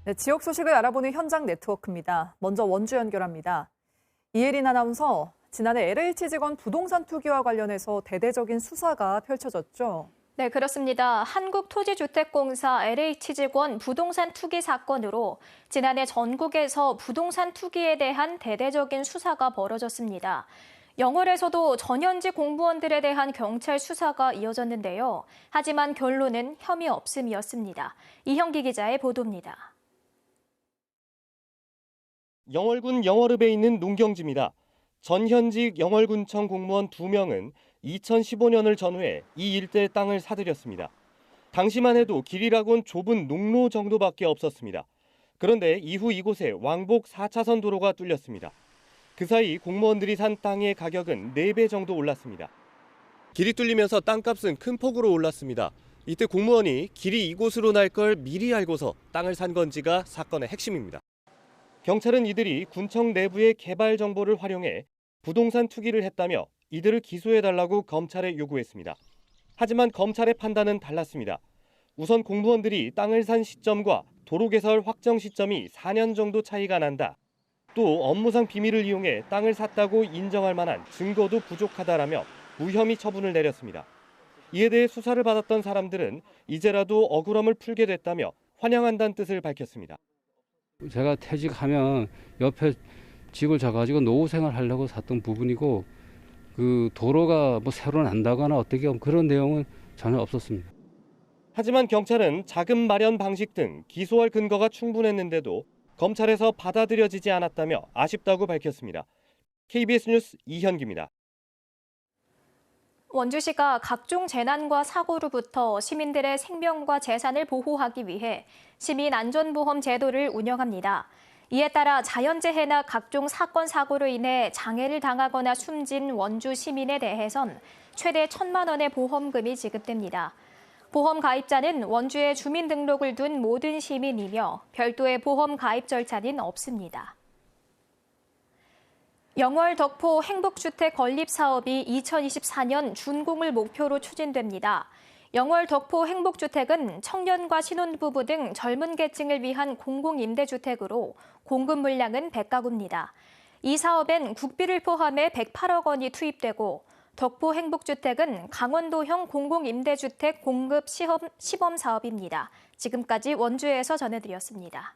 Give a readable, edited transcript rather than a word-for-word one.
네, 지역 소식을 알아보는 현장 네트워크입니다. 먼저 원주 연결합니다. 이혜린 아나운서, 지난해 LH 직원 부동산 투기와 관련해서 대대적인 수사가 펼쳐졌죠. 네, 그렇습니다. 한국토지주택공사 LH 직원 부동산 투기 사건으로 지난해 전국에서 부동산 투기에 대한 대대적인 수사가 벌어졌습니다. 영월에서도 전현직 공무원들에 대한 경찰 수사가 이어졌는데요. 하지만 결론은 혐의 없음이었습니다. 이형기 기자의 보도입니다. 영월군 영월읍에 있는 농경지입니다. 전현직 영월군청 공무원 2명은 2015년을 전후해 이 일대 땅을 사들였습니다. 당시만 해도 길이라곤 좁은 농로 정도밖에 없었습니다. 그런데 이후 이곳에 왕복 4차선 도로가 뚫렸습니다. 그 사이 공무원들이 산 땅의 가격은 4배 정도 올랐습니다. 길이 뚫리면서 땅값은 큰 폭으로 올랐습니다. 이때 공무원이 길이 이곳으로 날 걸 미리 알고서 땅을 산 건지가 사건의 핵심입니다. 경찰은 이들이 군청 내부의 개발 정보를 활용해 부동산 투기를 했다며 이들을 기소해달라고 검찰에 요구했습니다. 하지만 검찰의 판단은 달랐습니다. 우선 공무원들이 땅을 산 시점과 도로 개설 확정 시점이 4년 정도 차이가 난다. 또 업무상 비밀을 이용해 땅을 샀다고 인정할 만한 증거도 부족하다라며 무혐의 처분을 내렸습니다. 이에 대해 수사를 받았던 사람들은 이제라도 억울함을 풀게 됐다며 환영한다는 뜻을 밝혔습니다. 제가 퇴직하면 옆에 집을 져가지고 노후 생활하려고 샀던 부분이고 그 도로가 뭐 새로 난다거나 어떻게 그런 내용은 전혀 없었습니다. 하지만 경찰은 자금 마련 방식 등 기소할 근거가 충분했는데도 검찰에서 받아들여지지 않았다며 아쉽다고 밝혔습니다. KBS 뉴스 이현기입니다. 원주시가 각종 재난과 사고로부터 시민들의 생명과 재산을 보호하기 위해 시민안전보험 제도를 운영합니다. 이에 따라 자연재해나 각종 사건, 사고로 인해 장애를 당하거나 숨진 원주 시민에 대해선 최대 1,000만 원의 보험금이 지급됩니다. 보험 가입자는 원주에 주민등록을 둔 모든 시민이며 별도의 보험 가입 절차는 없습니다. 영월 덕포 행복주택 건립 사업이 2024년 준공을 목표로 추진됩니다. 영월 덕포 행복주택은 청년과 신혼부부 등 젊은 계층을 위한 공공임대주택으로 공급 물량은 100가구입니다. 이 사업엔 국비를 포함해 108억 원이 투입되고 덕포 행복주택은 강원도형 공공임대주택 공급 시범 사업입니다. 지금까지 원주에서 전해드렸습니다.